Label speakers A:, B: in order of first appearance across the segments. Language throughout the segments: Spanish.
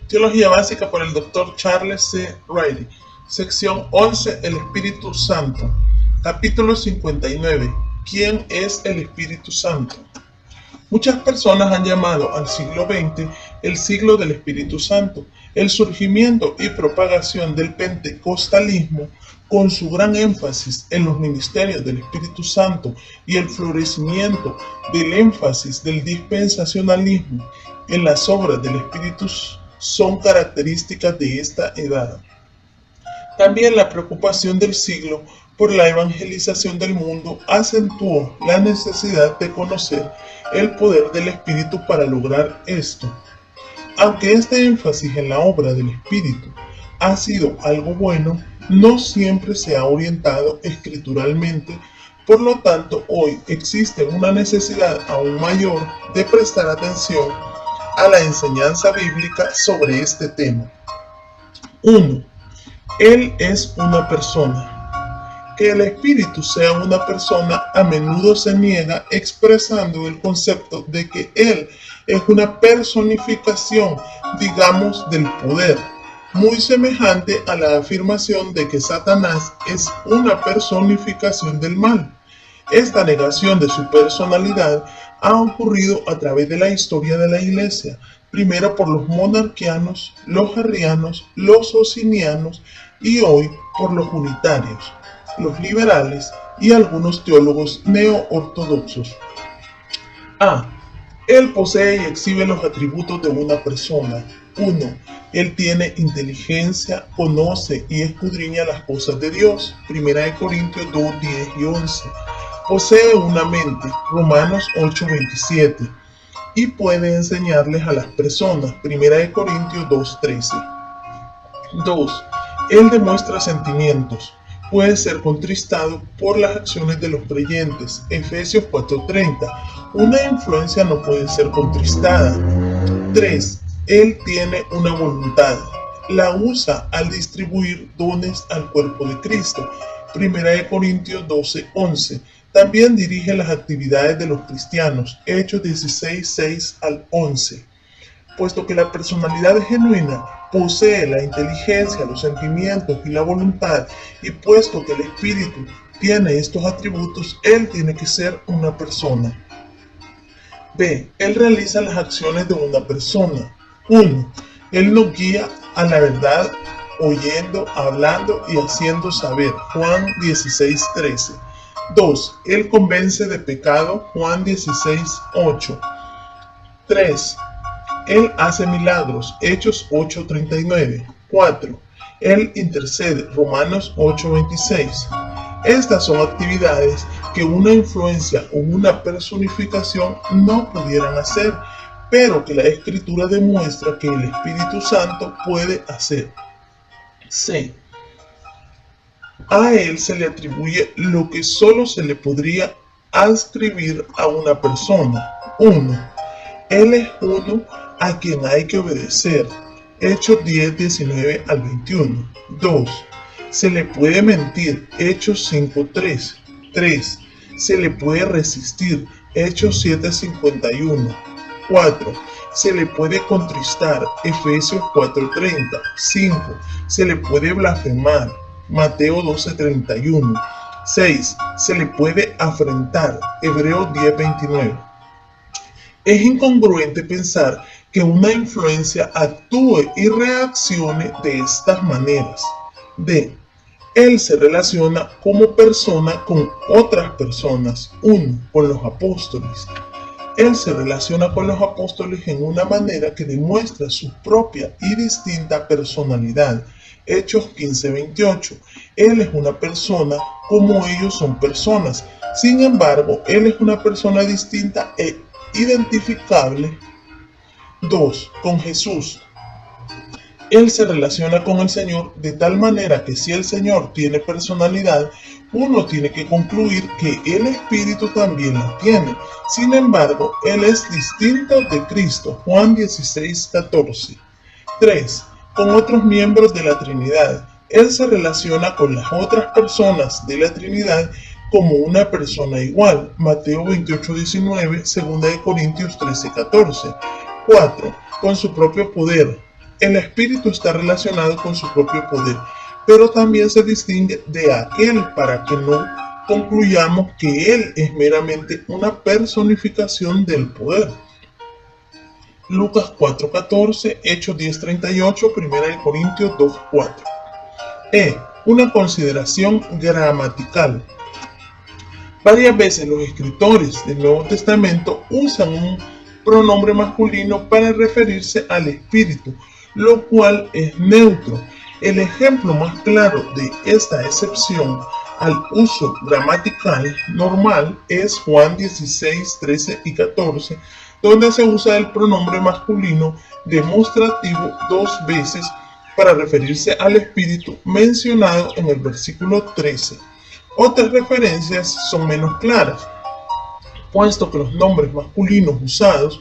A: Teología básica por el Dr. Charles C. Riley. Sección 11. El Espíritu Santo. Capítulo 59. ¿Quién es el Espíritu Santo? Muchas personas han llamado al siglo XX el siglo del Espíritu Santo. El surgimiento y propagación del pentecostalismo, con su gran énfasis en los ministerios del Espíritu Santo, y el florecimiento del énfasis del dispensacionalismo en las obras del Espíritu, son características de esta edad. También la preocupación del siglo por la evangelización del mundo acentuó la necesidad de conocer el poder del Espíritu para lograr esto. Aunque este énfasis en la obra del Espíritu ha sido algo bueno, no siempre se ha orientado escrituralmente. Por lo tanto, hoy existe una necesidad aún mayor de prestar atención a la enseñanza bíblica sobre este tema. 1. Él es una persona. Que el Espíritu sea una persona a menudo se niega expresando el concepto de que Él es una personificación, digamos, del poder, muy semejante a la afirmación de que Satanás es una personificación del mal. Esta negación de su personalidad ha ocurrido a través de la historia de la Iglesia, primero por los monarquianos, los arrianos, los socinianos y hoy por los unitarios, los liberales y algunos teólogos neo-ortodoxos. A. Él posee y exhibe los atributos de una persona. 1. Él tiene inteligencia, conoce y escudriña las cosas de Dios. 1 Corintios 2, 10 y 11. Posee una mente. Romanos 8, 27. Y puede enseñarles a las personas. 1 Corintios 2, 13. 2. Él demuestra sentimientos. Puede ser contristado por las acciones de los creyentes. Efesios 4:30. Una influencia no puede ser contristada. 3. Él tiene una voluntad. La usa al distribuir dones al cuerpo de Cristo. 1 Corintios 12:11. También dirige las actividades de los cristianos. Hechos 16, 6 al 11. Puesto que la personalidad genuina posee la inteligencia, los sentimientos y la voluntad, y puesto que el Espíritu tiene estos atributos, Él tiene que ser una persona. B. Él realiza las acciones de una persona. 1. Él nos guía a la verdad, oyendo, hablando y haciendo saber. Juan 16:13. 2. Él convence de pecado. Juan 16:8. 3. Él hace milagros. Hechos 8:39. 4. Él intercede. Romanos 8:26. Estas son actividades que una influencia o una personificación no pudieran hacer, pero que la Escritura demuestra que el Espíritu Santo puede hacer. C. A Él se le atribuye lo que solo se le podría adscribir a una persona. 1. Él es uno a quien hay que obedecer. Hechos 10, 19 al 21. 2. Se le puede mentir. Hechos 5, 3. 3. Se le puede resistir. Hechos 7, 51. 4. Se le puede contristar. Efesios 4:30. 5. Se le puede blasfemar. Mateo 12:31. 6. Se le puede afrentar. Hebreos 10:29. Es incongruente pensar que una influencia actúe y reaccione de estas maneras. D. Él se relaciona como persona con otras personas. 1. Con los apóstoles. Él se relaciona con los apóstoles en una manera que demuestra su propia y distinta personalidad. Hechos 15:28. Él es una persona como ellos son personas. Sin embargo, Él es una persona distinta e identificable. 2. Con Jesús. Él se relaciona con el Señor de tal manera que si el Señor tiene personalidad, uno tiene que concluir que el Espíritu también la tiene. Sin embargo, Él es distinto de Cristo. Juan 16:14. 3. Con otros miembros de la Trinidad. Él se relaciona con las otras personas de la Trinidad como una persona igual. Mateo 28:19, 2 Corintios 13:14. 4. Con su propio poder. El espíritu está relacionado con su propio poder, pero también se distingue de aquel para que no concluyamos que él es meramente una personificación del poder. Lucas 4:14, Hechos 10:38, 1 Corintios 2:4. Una consideración gramatical. Varias veces los escritores del Nuevo Testamento usan un pronombre masculino para referirse al espíritu, lo cual es neutro. El ejemplo más claro de esta excepción al uso gramatical normal es Juan 16, 13 y 14, donde se usa el pronombre masculino demostrativo 2 veces para referirse al espíritu mencionado en el versículo 13. Otras referencias son menos claras, puesto que los nombres masculinos usados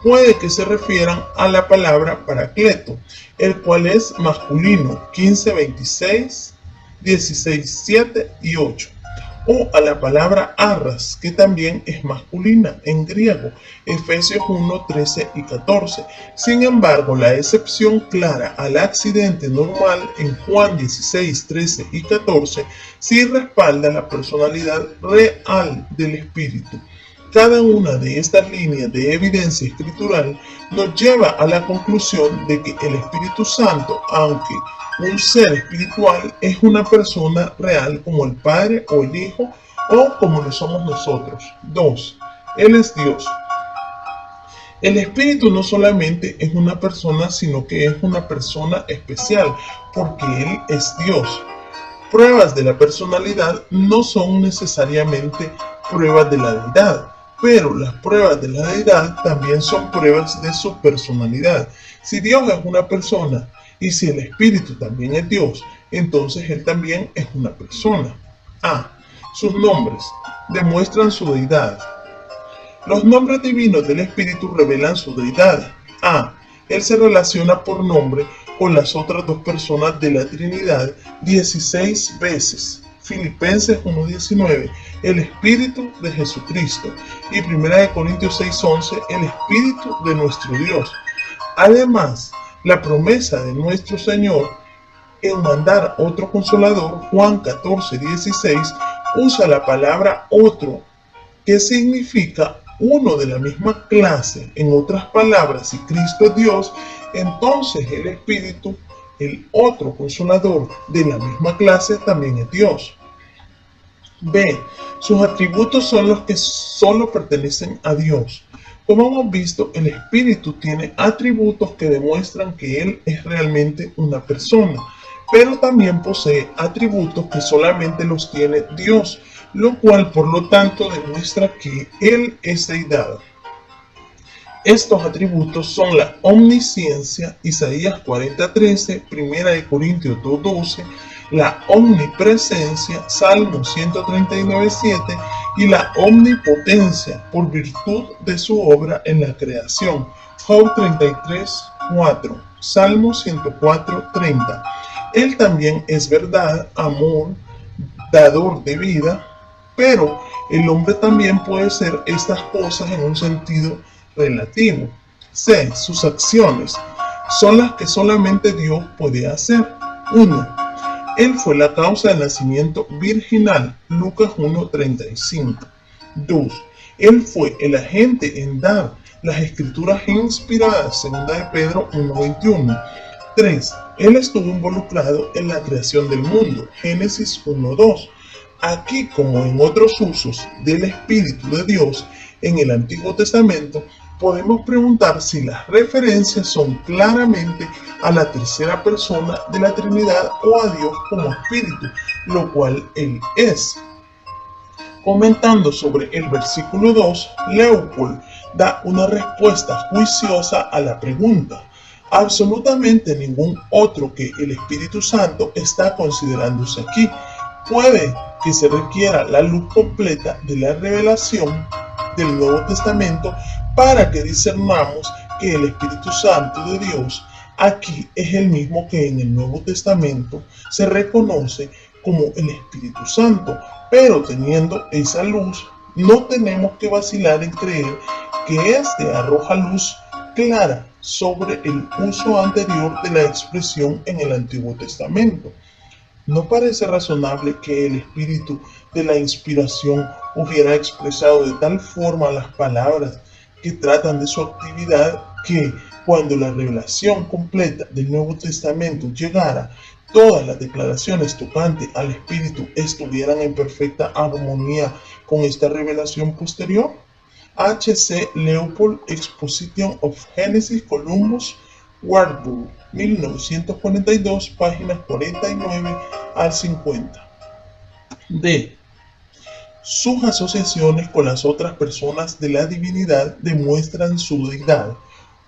A: puede que se refieran a la palabra paracleto, el cual es masculino 15:26, 16:7 y 8, o a la palabra arras, que también es masculina en griego, Efesios 1:13 y 14. Sin embargo, la excepción clara al accidente normal en Juan 16, 13 y 14 sí respalda la personalidad real del espíritu. Cada una de estas líneas de evidencia escritural nos lleva a la conclusión de que el Espíritu Santo, aunque un ser espiritual, es una persona real como el Padre o el Hijo o como lo somos nosotros. 2. Él es Dios. El Espíritu no solamente es una persona, sino que es una persona especial, porque Él es Dios. Pruebas de la personalidad no son necesariamente pruebas de la deidad, pero las pruebas de la deidad también son pruebas de su personalidad. Si Dios es una persona y si el Espíritu también es Dios, entonces Él también es una persona. Sus nombres demuestran su deidad. Los nombres divinos del Espíritu revelan su deidad. Él se relaciona por nombre con las otras dos personas de la Trinidad 16 veces. Filipenses 1:19, el Espíritu de Jesucristo, y 1 Corintios 6:11, el Espíritu de nuestro Dios. Además, la promesa de nuestro Señor en mandar otro consolador, Juan 14:16, usa la palabra otro, que significa uno de la misma clase. En otras palabras, si Cristo es Dios, entonces el Espíritu, el otro consolador de la misma clase, también es Dios. Sus atributos son los que solo pertenecen a Dios. Como hemos visto, el Espíritu tiene atributos que demuestran que Él es realmente una persona, pero también posee atributos que solamente los tiene Dios, lo cual por lo tanto demuestra que Él es deidad. Estos atributos son la omnisciencia, Isaías 40:13, 1 Corintios 2:12, la omnipresencia, Salmo 139:7, y la omnipotencia por virtud de su obra en la creación, Job 33:4, Salmo 104:30. Él también es verdad, amor, dador de vida, pero el hombre también puede ser estas cosas en un sentido relativo. Sus acciones son las que solamente Dios puede hacer. 1. Él fue la causa del nacimiento virginal, Lucas 1:35. 2. Él fue el agente en dar las escrituras inspiradas, 2 de Pedro 1:21. 3. Él estuvo involucrado en la creación del mundo, Génesis 1:2. Aquí, como en otros usos del Espíritu de Dios en el Antiguo Testamento, podemos preguntar si las referencias son claramente a la tercera persona de la Trinidad o a Dios como Espíritu, lo cual Él es. Comentando sobre el versículo 2, Leopold da una respuesta juiciosa a la pregunta. Absolutamente ningún otro que el Espíritu Santo está considerándose aquí. Puede que se requiera la luz completa de la revelación del Nuevo Testamento para que discernamos que el Espíritu Santo de Dios aquí es el mismo que en el Nuevo Testamento se reconoce como el Espíritu Santo. Pero teniendo esa luz, no tenemos que vacilar en creer que éste arroja luz clara sobre el uso anterior de la expresión en el Antiguo Testamento. ¿No parece razonable que el espíritu de la inspiración hubiera expresado de tal forma las palabras que tratan de su actividad que, cuando la revelación completa del Nuevo Testamento llegara, todas las declaraciones tocantes al espíritu estuvieran en perfecta armonía con esta revelación posterior? H.C. Leopold, Exposition of Genesis, Columbus, Warburg, 1942, páginas 49 al 50. D. Sus asociaciones con las otras personas de la divinidad demuestran su deidad.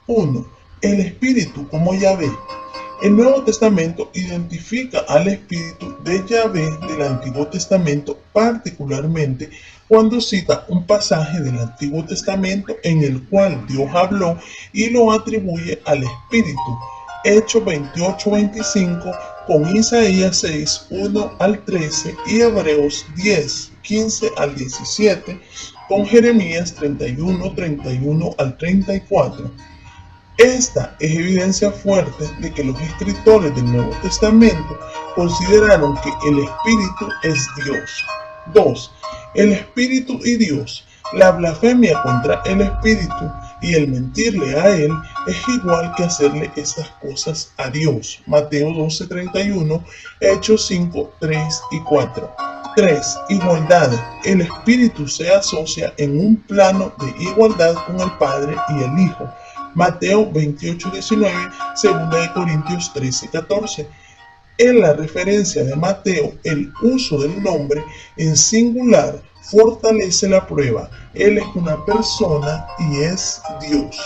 A: 1. El Espíritu como Yahvé. El Nuevo Testamento identifica al Espíritu de Yahvé del Antiguo Testamento, particularmente cuando cita un pasaje del Antiguo Testamento en el cual Dios habló y lo atribuye al Espíritu. Hechos 28-25 con Isaías 6, 1 al 13 y Hebreos 10, 15 al 17 con Jeremías 31, 31 al 34. Esta es evidencia fuerte de que los escritores del Nuevo Testamento consideraron que el Espíritu es Dios. 2. El Espíritu y Dios. La blasfemia contra el Espíritu y el mentirle a Él es igual que hacerle estas cosas a Dios. Mateo 12:31, Hechos 5, 3 y 4. 3. Igualdad. El Espíritu se asocia en un plano de igualdad con el Padre y el Hijo. Mateo 28:19, 2 Corintios 13:14. En la referencia de Mateo, el uso del nombre en singular fortalece la prueba. Él es una persona y es Dios.